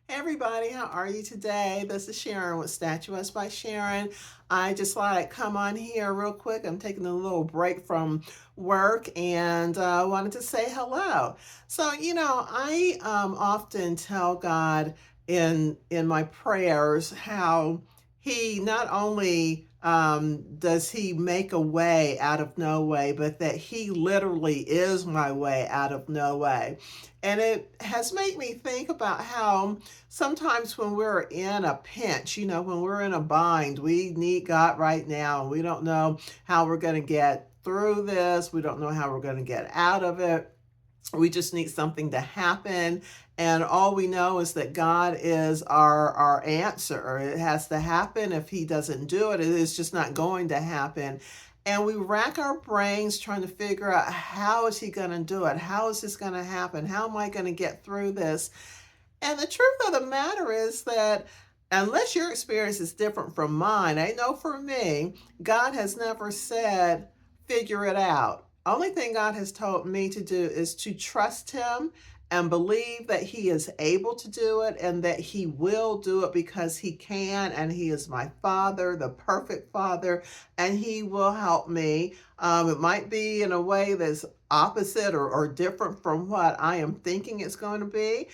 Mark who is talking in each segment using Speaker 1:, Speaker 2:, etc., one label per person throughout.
Speaker 1: Hey everybody, how are you today? This is Sharon with Statuesque by Sharon. I just like come on here real quick. I'm taking a little break from work and wanted to say hello. So, I often tell God in my prayers how He not only does He make a way out of no way, but that He literally is my way out of no way. And it has made me think about how sometimes when we're in a pinch, when we're in a bind, we need God right now. And we don't know how we're going to get through this. We don't know how we're going to get out of it. We just need something to happen. And all we know is that God is our answer. It has to happen. If He doesn't do it, it is just not going to happen. And we rack our brains trying to figure out, how is He going to do it? How is this going to happen? How am I going to get through this? And the truth of the matter is that unless your experience is different from mine, I know for me, God has never said, figure it out. Only thing God has told me to do is to trust Him and believe that He is able to do it and that He will do it because He can, and He is my Father, the perfect Father, and He will help me. It might be in a way that's opposite or different from what I am thinking it's going to be,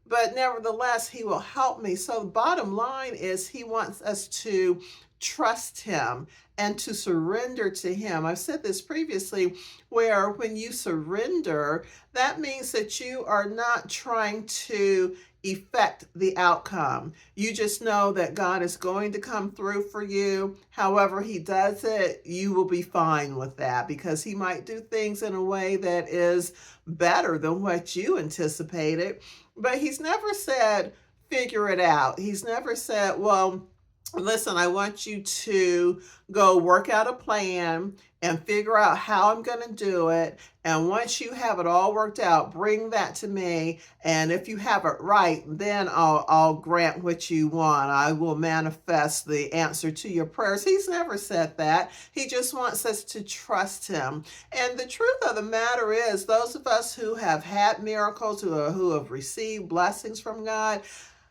Speaker 1: but nevertheless, He will help me. So, the bottom line is, He wants us to trust Him and to surrender to Him. I've said this previously, where when you surrender, that means that you are not trying to affect the outcome. You just know that God is going to come through for you. However He does it, you will be fine with that, because He might do things in a way that is better than what you anticipated. But He's never said, figure it out. He's never said, well, listen, I want you to go work out a plan and figure out how I'm going to do it. And once you have it all worked out, bring that to me. And if you have it right, then I'll grant what you want. I will manifest the answer to your prayers. He's never said that. He just wants us to trust Him. And the truth of the matter is, those of us who have had miracles, who have received blessings from God,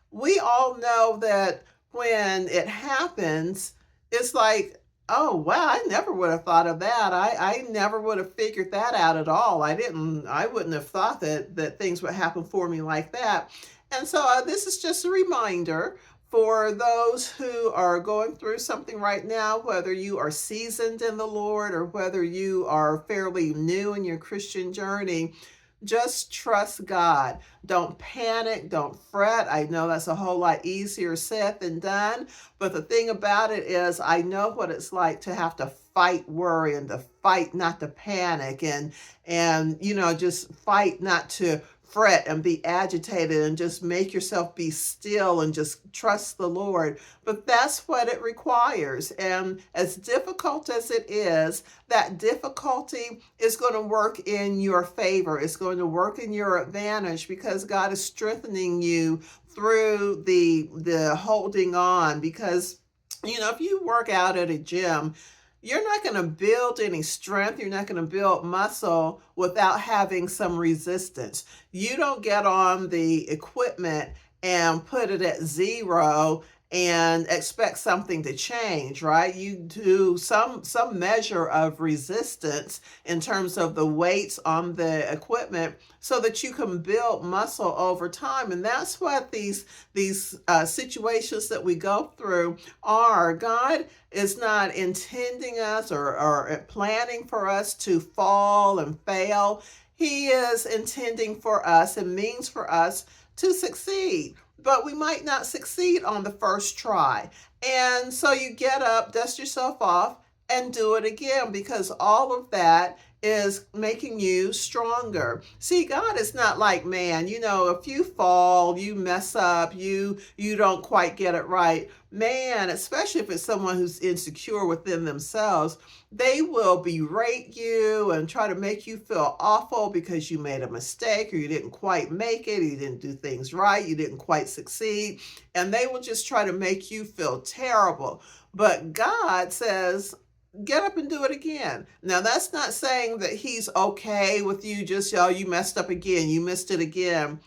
Speaker 1: we all know that when it happens, it's like, oh, wow, I never would have thought of that. I never would have figured that out at all. I wouldn't have thought that things would happen for me like that. And so this is just a reminder for those who are going through something right now, whether you are seasoned in the Lord or whether you are fairly new in your Christian journey. Just trust God. Don't panic. Don't fret. I know that's a whole lot easier said than done. But the thing about it is, I know what it's like to have to fight worry and to fight not to panic, and just fight not to fret and be agitated, and just make yourself be still and just trust the Lord. But that's what it requires. And as difficult as it is, that difficulty is going to work in your favor. It's going to work in your advantage, because God is strengthening you through the holding on. Because if you work out at a gym, you're not going to build any strength. You're not going to build muscle without having some resistance. You don't get on the equipment and put it at zero and expect something to change, right? You do some measure of resistance in terms of the weights on the equipment, so that you can build muscle over time. And that's what these situations that we go through are. God is not intending us or planning for us to fall and fail. He is intending for us and means for us to succeed. But we might not succeed on the first try. And so you get up, dust yourself off, and do it again, because all of that is making you stronger. See, God is not like man. If you fall, you mess up, you don't quite get it right. Man, especially if it's someone who's insecure within themselves, they will berate you and try to make you feel awful because you made a mistake, or you didn't quite make it, you didn't do things right, you didn't quite succeed, and they will just try to make you feel terrible. But God says, get up and do it again. Now, that's not saying that He's okay with you just, oh, you messed up again, you missed it again.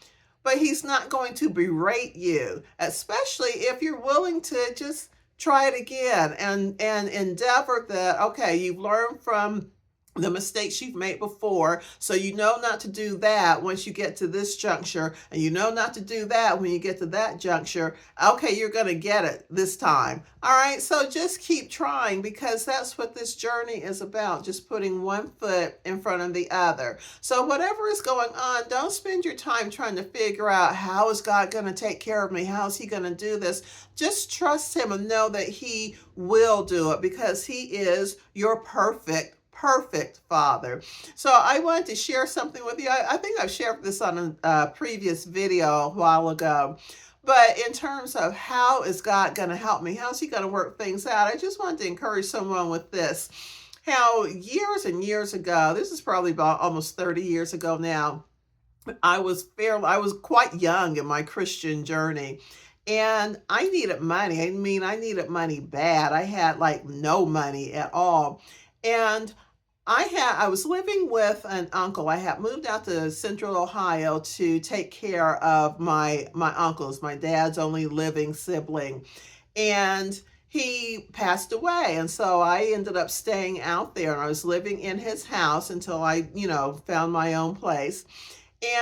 Speaker 1: but he's not going to berate you, especially if you're willing to just try it again and endeavor that, okay, you've learned from the mistakes you've made before. So you know not to do that once you get to this juncture, and you know not to do that when you get to that juncture. Okay, you're going to get it this time. All right, so just keep trying, because that's what this journey is about, just putting one foot in front of the other. So whatever is going on, don't spend your time trying to figure out, how is God going to take care of me? How is he going to do this? Just trust him and know that he will do it, because he is your perfect Father. So I wanted to share something with you. I think I've shared this on a previous video a while ago. But in terms of how is God going to help me? How's he going to work things out? I just wanted to encourage someone with this. How years and years ago, this is probably about almost 30 years ago now, I was quite young in my Christian journey. And I needed money. I mean, I needed money bad. I had like no money at all. And I was living with an uncle. I had moved out to Central Ohio to take care of my uncles, my dad's only living sibling. And he passed away. And so I ended up staying out there, and I was living in his house until I, found my own place.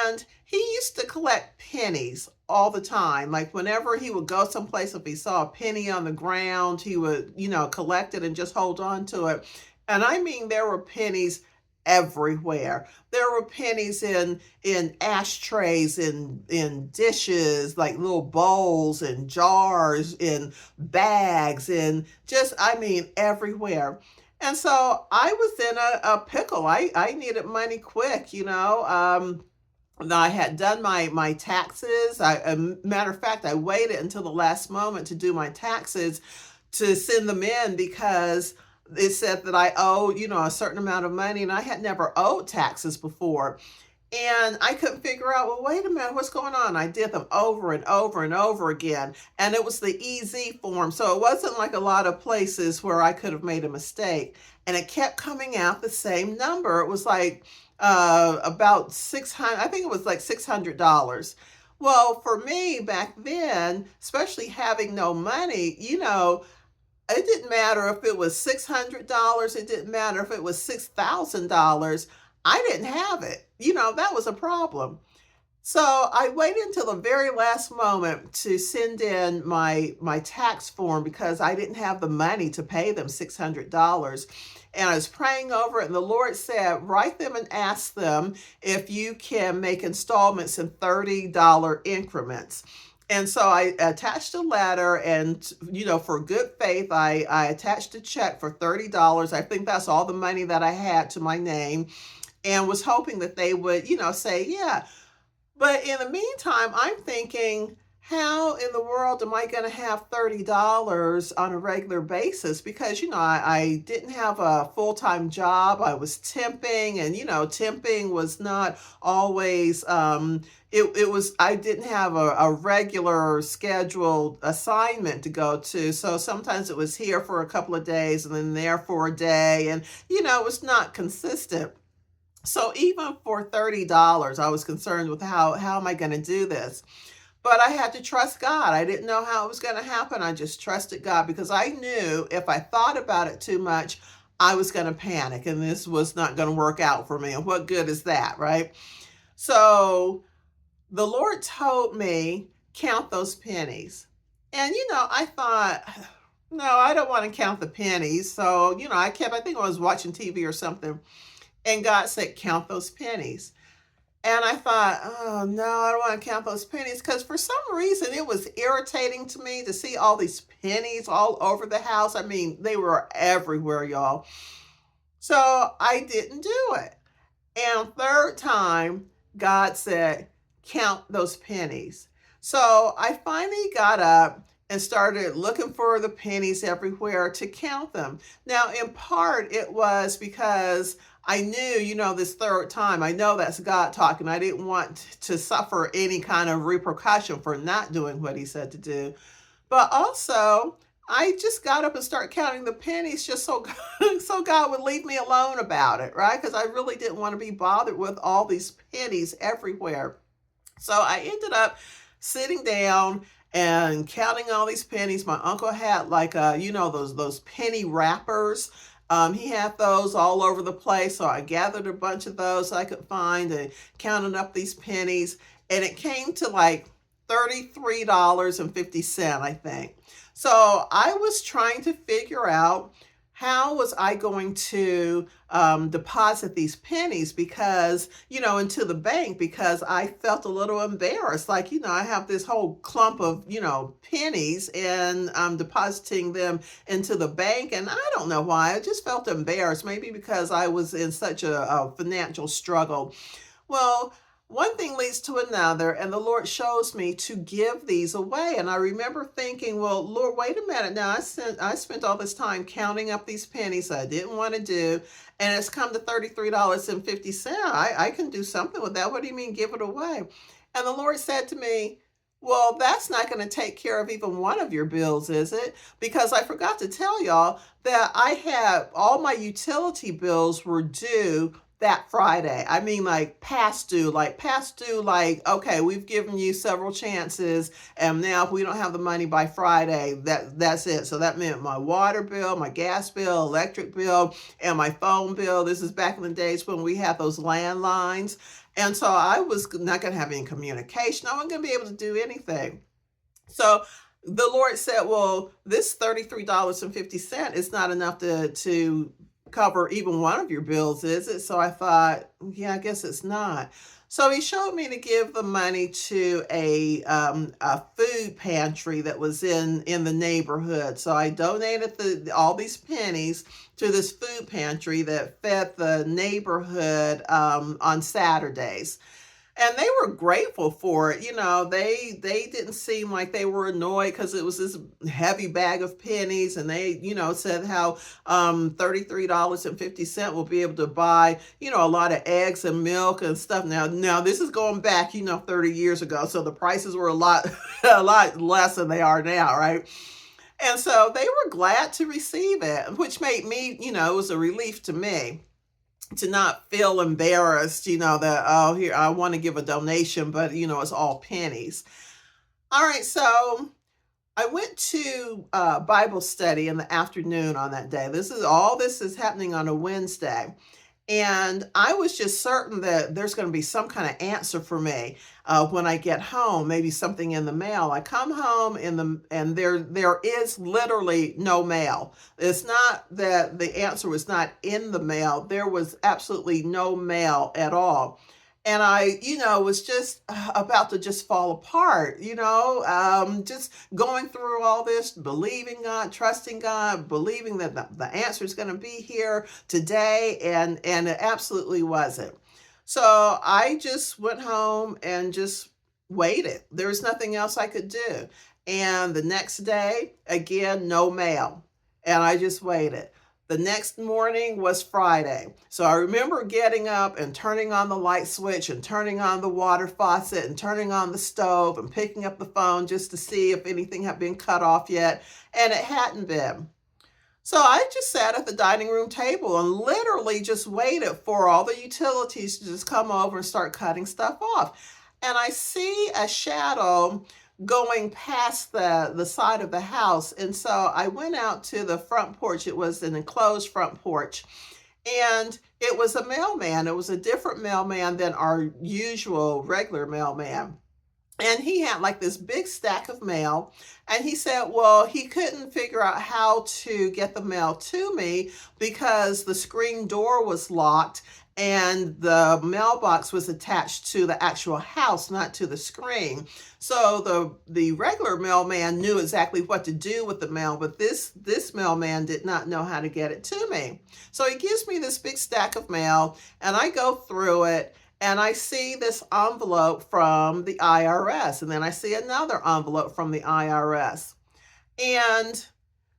Speaker 1: And he used to collect pennies all the time. Like whenever he would go someplace, if he saw a penny on the ground, he would, collect it and just hold on to it. And I mean, there were pennies everywhere. There were pennies in ashtrays, in dishes, like little bowls and jars, in bags, and just, I mean, everywhere. And so I was in a pickle. I needed money quick, I had done my taxes. Matter of fact, I waited until the last moment to do my taxes to send them in, because it said that I owed, a certain amount of money, and I had never owed taxes before. And I couldn't figure out, well, wait a minute, what's going on? I did them over and over and over again. And it was the EZ form. So it wasn't like a lot of places where I could have made a mistake. And it kept coming out the same number. It was like about 600, I think it was like $600. Well, for me back then, especially having no money, it didn't matter if it was $600. It didn't matter if it was $6,000. I didn't have it. That was a problem. So I waited until the very last moment to send in my tax form, because I didn't have the money to pay them $600. And I was praying over it, and the Lord said, write them and ask them if you can make installments in $30 increments. And so I attached a letter, and, for good faith, I attached a check for $30. I think that's all the money that I had to my name, and was hoping that they would, say, yeah. But in the meantime, I'm thinking, how in the world am I going to have $30 on a regular basis? Because, I didn't have a full-time job. I was temping, and, temping was not always, I didn't have a regular scheduled assignment to go to. So sometimes it was here for a couple of days and then there for a day. And, it was not consistent. So even for $30, I was concerned with how am I going to do this? But I had to trust God. I didn't know how it was going to happen. I just trusted God, because I knew if I thought about it too much, I was going to panic, and this was not going to work out for me. And what good is that, right? So the Lord told me, count those pennies. And, I thought, no, I don't want to count the pennies. So, I think I was watching TV or something. And God said, count those pennies. And I thought, oh, no, I don't want to count those pennies, because for some reason it was irritating to me to see all these pennies all over the house. I mean, they were everywhere, y'all. So I didn't do it. And third time, God said, count those pennies. So I finally got up and started looking for the pennies everywhere to count them. Now, in part, it was because I knew, this third time, I know that's God talking. I didn't want to suffer any kind of repercussion for not doing what he said to do. But also, I just got up and started counting the pennies just so God would leave me alone about it, right? Because I really didn't want to be bothered with all these pennies everywhere. So I ended up sitting down and counting all these pennies. My uncle had like those penny wrappers. He had those all over the place. So I gathered a bunch of those I could find and counted up these pennies. And it came to like $33.50, I think. So I was trying to figure out how was I going to deposit these pennies because, into the bank because I felt a little embarrassed. Like, I have this whole clump of, pennies and I'm depositing them into the bank. And I don't know why. I just felt embarrassed, maybe because I was in such a financial struggle. Well, one thing leads to another, and the Lord shows me to give these away. And I remember thinking, well, Lord, wait a minute. Now, I spent all this time counting up these pennies I didn't want to do, and it's come to $33.50. I can do something with that. What do you mean, give it away? And the Lord said to me, well, that's not going to take care of even one of your bills, is it? Because I forgot to tell y'all that I had all my utility bills were due that Friday. I mean, like past due, like, okay, we've given you several chances, and now if we don't have the money by Friday, that's it. So that meant my water bill, my gas bill, electric bill, and my phone bill. This is back in the days when we had those landlines. And so I was not going to have any communication. I wasn't going to be able to do anything. So the Lord said, well, this $33.50 is not enough to cover even one of your bills, is it? So I thought, yeah, I guess it's not. So he showed me to give the money to a food pantry that was in the neighborhood. So I donated all these pennies to this food pantry that fed the neighborhood on Saturdays. And they were grateful for it. They didn't seem like they were annoyed because it was this heavy bag of pennies, and they, said how $33.50 will be able to buy, a lot of eggs and milk and stuff. Now this is going back, 30 years ago, so the prices were a lot a lot less than they are now, right? And so they were glad to receive it, which made me, it was a relief to me to not feel embarrassed, that, oh, here, I want to give a donation, but, it's all pennies. All right, so I went to Bible study in the afternoon on that day. This is happening on a Wednesday. And I was just certain that there's going to be some kind of answer for me when I get home, maybe something in the mail. I come home and there is literally no mail. It's not that the answer was not in the mail. There was absolutely no mail at all. And I, was just about to just fall apart, just going through all this, believing God, trusting God, believing that the answer is going to be here today. And it absolutely wasn't. So I just went home and just waited. There was nothing else I could do. And the next day, again, no mail. And I just waited. The next morning was Friday. So I remember getting up and turning on the light switch and turning on the water faucet and turning on the stove and picking up the phone just to see if anything had been cut off yet. And it hadn't been. So I just sat at the dining room table and literally just waited for all the utilities to just come over and start cutting stuff off. And I see a shadow going past the side of the house. And so I went out to the front porch. It was an enclosed front porch. And it was a mailman. It was a different mailman than our usual regular mailman. And he had like this big stack of mail. And he said, well, he couldn't figure out how to get the mail to me because the screen door was locked and the mailbox was attached to the actual house, not to the screen. So the regular mailman knew exactly what to do with the mail, but this mailman did not know how to get it to me. So he gives me this big stack of mail, and I go through it, and I see this envelope from the IRS, and then I see another envelope from the IRS. And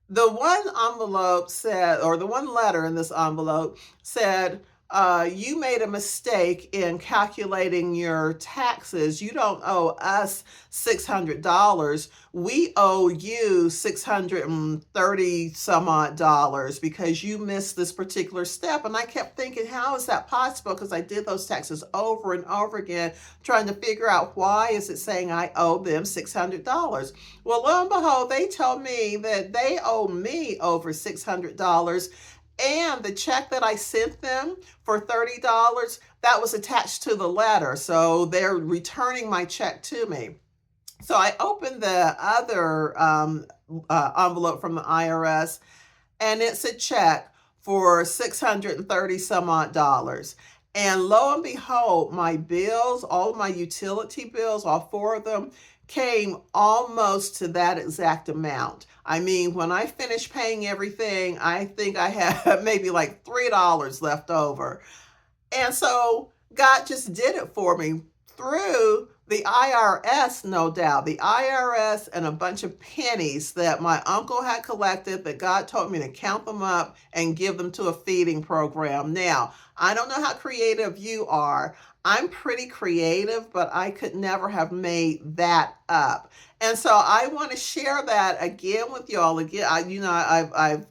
Speaker 1: the one envelope said, or the one letter in this envelope said, you made a mistake in calculating your taxes. You don't owe us $600. We owe you 630 some odd dollars because you missed this particular step. And I kept thinking, how is that possible? Because I did those taxes over and over again, trying to figure out why is it saying I owe them $600. Well, lo and behold, they told me that they owe me over $600, and the check that I sent them for $30, that was attached to the letter. So they're returning my check to me. So I opened the other envelope from the IRS, and it's a check for 630 some odd dollars. And lo and behold, my bills, all of my utility bills, all four of them, came almost to that exact amount. I mean, when I finished paying everything, I think I had maybe like $3 left over. And so God just did it for me through the IRS, no doubt. The IRS and a bunch of pennies that my uncle had collected that God told me to count them up and give them to a feeding program. Now, I don't know how creative you are. I'm pretty creative, but I could never have made that up. And so I want to share that again with y'all. Again, I've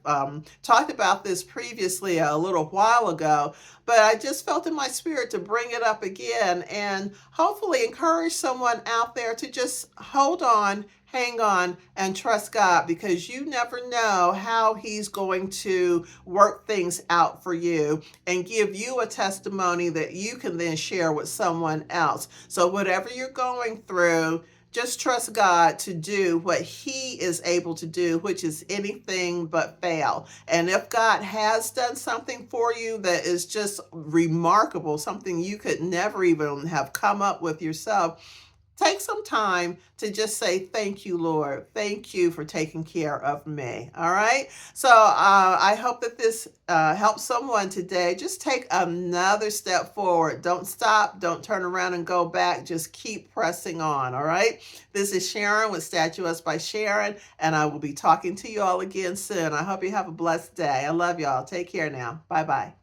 Speaker 1: talked about this previously a little while ago, but I just felt in my spirit to bring it up again and hopefully encourage someone out there to just hold on, hang on, and trust God, because you never know how He's going to work things out for you and give you a testimony that you can then share with someone else. So whatever you're going through, just trust God to do what He is able to do, which is anything but fail. And if God has done something for you that is just remarkable, something you could never even have come up with yourself, take some time to just say, thank you, Lord. Thank you for taking care of me. All right. So I hope that this helps someone today. Just take another step forward. Don't stop. Don't turn around and go back. Just keep pressing on. All right. This is Sharon with Statuesque by Sharon, and I will be talking to you all again soon. I hope you have a blessed day. I love y'all. Take care now. Bye-bye.